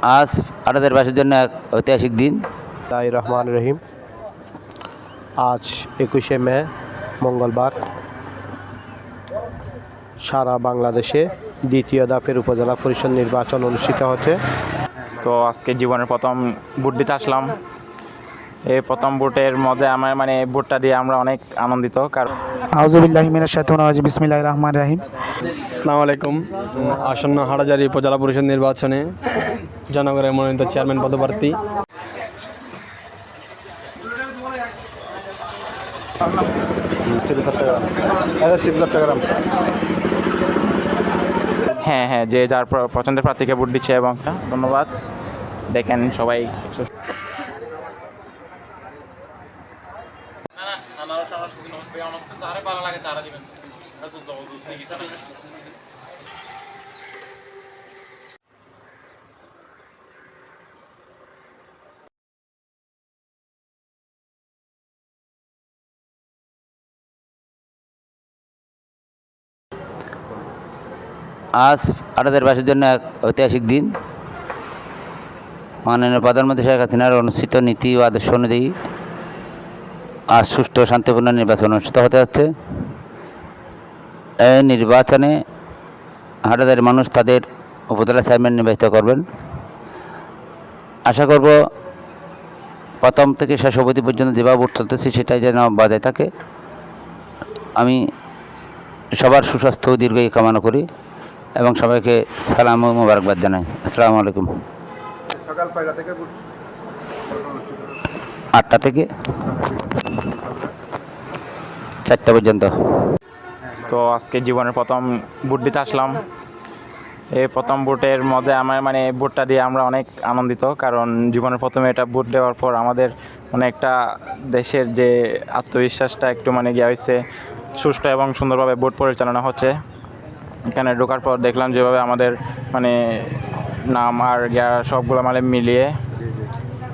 আজ হাটাজারিবাসীর জন্য এক ঐতিহাসিক দিন। রহমান রহিম। আজ 21শে মে মঙ্গলবার সারা বাংলাদেশে দ্বিতীয় ধাপের উপজেলা পরিষদ নির্বাচন অনুষ্ঠিত হচ্ছে। তো আজকে জীবনের প্রথম ভোট দিতে আসলাম। এই প্রথম ভোটের মধ্যে আমার ভোটটা দিয়ে আমরা অনেক আনন্দিত। কারণ আউযুবিল্লাহি মিনাশ শাইতানির রাজিম, বিসমিল্লাহির রহমানির রহিম। আসসালামু আলাইকুম। আসন্ন হাটাজারি উপজেলা পরিষদ নির্বাচনে জনগণের মনোনীত চেয়ারম্যান পদপ্রার্থী হ্যাঁ, যে যার পছন্দের প্রার্থীকে ভোট দিচ্ছে। এবং ধন্যবাদ। দেখেন সবাই আজ হাটাজারিবাসীর জন্য এক ঐতিহাসিক দিন। মাননীয় প্রধানমন্ত্রী শেখ হাসিনার অনুষ্ঠিত নীতি ও আদর্শ অনুযায়ী আজ সুষ্ঠু ও শান্তিপূর্ণ নির্বাচন অনুষ্ঠিত হতে যাচ্ছে। এই নির্বাচনে হাটাজারির মানুষ তাদের উপজেলা চেয়ারম্যান নির্বাচিত করবেন। আশা করব প্রথম থেকে শেষ অবধি পর্যন্ত যেভাবে ভোট চলতেছে সেটাই যেন বজায় থাকে। আমি সবার সুস্বাস্থ্য ও দীর্ঘায়ু কামনা করি এবং সবাইকে সালাম ও মোবারকবাদ জানাই। আসসালামু আলাইকুম। সকাল 5টা থেকে 8টা থেকে 4টা পর্যন্ত। তো আজকে জীবনের প্রথম ভোট দিতে আসলাম। এই প্রথম ভোটের মধ্যে আমার ভোটটা দিয়ে আমরা অনেক আনন্দিত। কারণ জীবনের প্রথমে এটা ভোট দেওয়ার পর আমাদের একটা দেশের যে আত্মবিশ্বাসটা একটু গিয়ে হয়েছে। সুষ্ঠু এবং সুন্দরভাবে ভোট পরিচালনা হচ্ছে। এখানে ঢোকার পর দেখলাম যেভাবে আমাদের নাম আর সবগুলো মিলিয়ে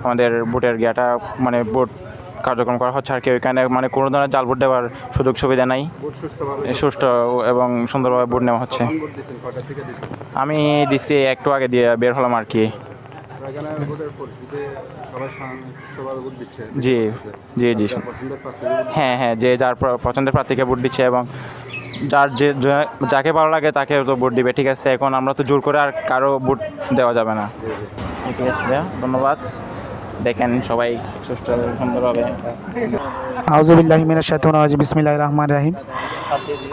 আমাদের ভোটের ভোট কার্যক্রম করা হচ্ছে। আর কি ওইখানে কোনো ধরনের জাল ভোট দেওয়ার সুযোগ সুবিধা নাই। সুষ্ঠু এবং সুন্দরভাবে ভোট নেওয়া হচ্ছে। আমি দিচ্ছি একটু আগে দিয়ে বের হলাম আর কি। জি। হ্যাঁ, যে যার পছন্দের প্রার্থীকে ভোট দিচ্ছে এবং যাকে ভালো লাগে তাকে তো ভোট দিবে। ঠিক আছে, এখন আমরা তো জোর করে আর কারো ভোট দেওয়া যাবে না। ঠিক আছে ভাইয়া, ধন্যবাদ। দেখেন সবাই সুষ্ঠু সুন্দরভাবে। আউযুবিল্লাহি মিনাশ শাইতানির রাজিম, বিসমিল্লাহির রহমানির রহিম।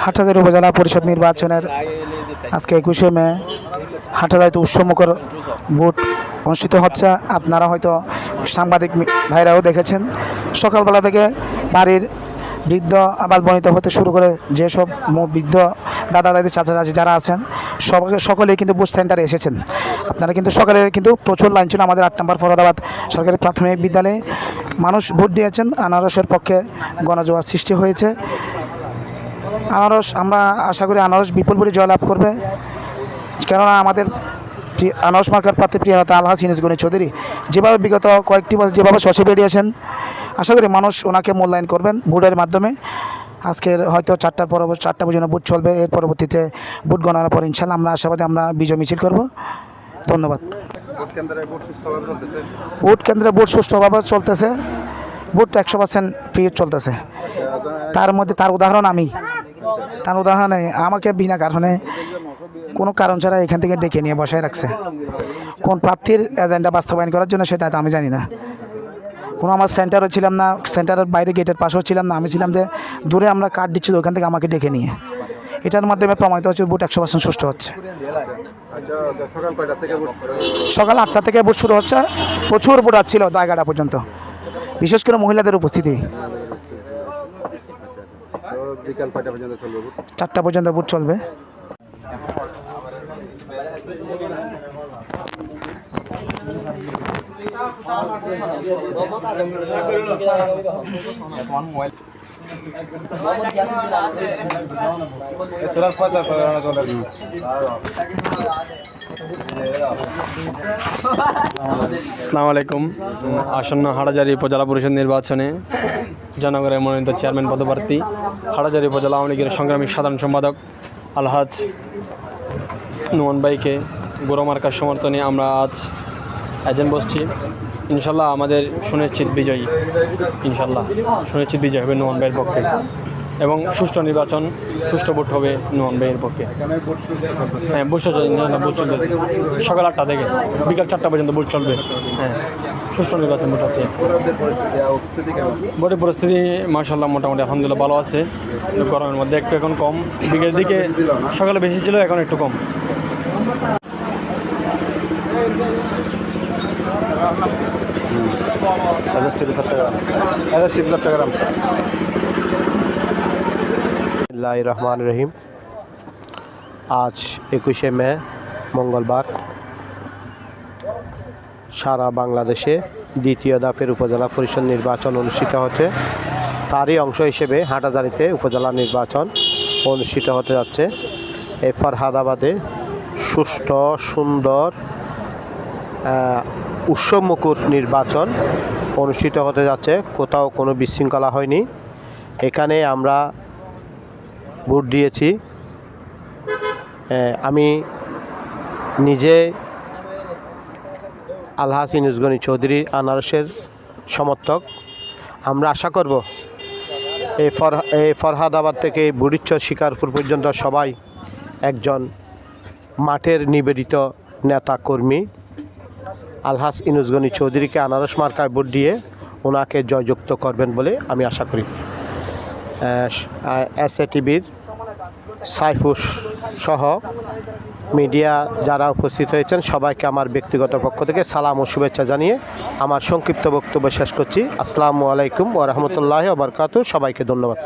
হাটহাজারী উপজেলা পরিষদ নির্বাচনের আজকে 21শে মে হাটহাজারীতে উৎসবমুখর ভোট অনুষ্ঠিত হচ্ছে। আপনারা হয়তো সাংবাদিক ভাইরাও দেখেছেন। সকালবেলা থেকে বাড়ির বৃদ্ধ আবাল বনিতা হতে শুরু করে যেসব বৃদ্ধ দাদা দাদি চাচা চাচি যারা আছেন সকলেই কিন্তু ভোট সেন্টারে এসেছেন। আপনারা কিন্তু সকালে কিন্তু প্রচুর লাইন ছিল আমাদের 8 নম্বর ফরদাবাদ সরকারি প্রাথমিক বিদ্যালয়ে। মানুষ ভোট দিয়েছেন। আনারসের পক্ষে গণজোয়ার সৃষ্টি হয়েছে। আমরা আশা করি আনারস বিপুল পরি জয়লাভ করবে। কেননা আমাদের আনারস মার্কার প্রার্থী প্রিয়তা আলহাজ ইনিস গণি চৌধুরী যেভাবে বিগত কয়েকটি বছর যেভাবে শশে বেরিয়েছেন, আশা করি মানুষ ওনাকে মূল্যায়ন করবেন ভোটের মাধ্যমে। আজকের হয়তো 4টা পর্যন্ত ভোট চলবে। এর পরবর্তীতে ভোট গণনার পর ইনশাল্লাহ আমরা আশাবাদী আমরা বিজয় মিছিল করব। ধন্যবাদ। ভোট কেন্দ্রে ভোট সুষ্ঠুভাবে চলতেছে। ভোট 100% ফ্রি চলতেছে। তার মধ্যে তার উদাহরণে আমাকে বিনা কারণে কোনো কারণ ছাড়া এখান থেকে ডেকে নিয়ে বসায় রাখছে। কোন প্রার্থীর এজেন্ডা বাস্তবায়ন করার জন্য সেটা আমি জানি না। কোনো আমার সেন্টারও ছিলাম না, সেন্টারের বাইরে গেটের পাশেও ছিলাম না। আমি ছিলাম যে দূরে আমরা কার্ড দিচ্ছি, ওখান থেকে আমাকে ডেকে নিয়ে। এটার মাধ্যমে প্রমাণিত হচ্ছে ভোট 100% সুষ্ঠু হচ্ছে। সকাল 8টা থেকে ভোট শুরু হচ্ছে। প্রচুর ভোট ছিল 11টা পর্যন্ত, বিশেষ করে মহিলাদের উপস্থিতি। 4টা পর্যন্ত ভোট চলবে। আসসালামু আলাইকুম। আসন্ন হাটাজারি উপজেলা পরিষদ নির্বাচনে জনগণের মনোনীত চেয়ারম্যান পদপ্রার্থী হাটাজারি উপজেলা আওয়ামী লীগের সংগ্রামী সাধারণ সম্পাদক আলহাজ নোমান ভাইকে গোড়া মার্কার সমর্থনে আমরা আজ এজেন্ট বসছি। ইনশাল্লাহ আমাদের সুনিশ্চিত বিজয়ী, ইনশাল্লাহ সুনিশ্চিত বিজয় হবে নোমান ভাইয়ের পক্ষে এবং সুষ্ঠু নির্বাচন, সুষ্ঠু ভোট হবে নোমান ভাইয়ের পক্ষে। হ্যাঁ, ভোট চলতেছে সকাল 8টা থেকে বিকাল 4টা পর্যন্ত ভোট চলবে। হ্যাঁ, সুষ্ঠু নির্বাচন ভোট আছে। ভোটের পরিস্থিতি মাশাআল্লাহ মোটামুটি আলহামদুলিল্লাহ ভালো আছে। গরমের মধ্যে একটু এখন কম, বিকেলের দিকে সকালে বেশি ছিল, এখন একটু কম। রহমান রহিম। আজ 21শে মে মঙ্গলবার সারা বাংলাদেশে দ্বিতীয় ধাপের উপজেলা পরিষদ নির্বাচন অনুষ্ঠিত হচ্ছে। তারই অংশ হিসেবে হাটাজারিতে উপজেলা নির্বাচন অনুষ্ঠিত হতে যাচ্ছে। এই ফরহাদাবাদে সুষ্ঠু, সুন্দর, উৎসবমুখর নির্বাচন অনুষ্ঠিত হতে যাচ্ছে। কোথাও কোনো বিশৃঙ্খলা হয়নি। এখানে আমরা ভোট দিয়েছি। আমি নিজে আলহাজ ইউনুস গনি চৌধুরী আনারসের সমর্থক। আমরা আশা করব এই ফরহাদাবাদ থেকে বুড়িচ্চর শিকারপুর পর্যন্ত সবাই একজন মাঠের নিবেদিত নেতা কর্মী আলহাজ ইউনুস গনি চৌধুরীকে আনারস মার্কায় ভোট দিয়ে ওনাকে জয়যুক্ত করবেন বলে আমি আশা করি। এসএ টিভির সাইফুস সহ মিডিয়া যারা উপস্থিত হয়েছেন সবাইকে আমার ব্যক্তিগত পক্ষ থেকে সালাম ও শুভেচ্ছা জানিয়ে আমার সংক্ষিপ্ত বক্তব্য শেষ করছি। আসসালামু আলাইকুম ওয়া রাহমাতুল্লাহি ওয়া বারাকাতুহু। সবাইকে ধন্যবাদ।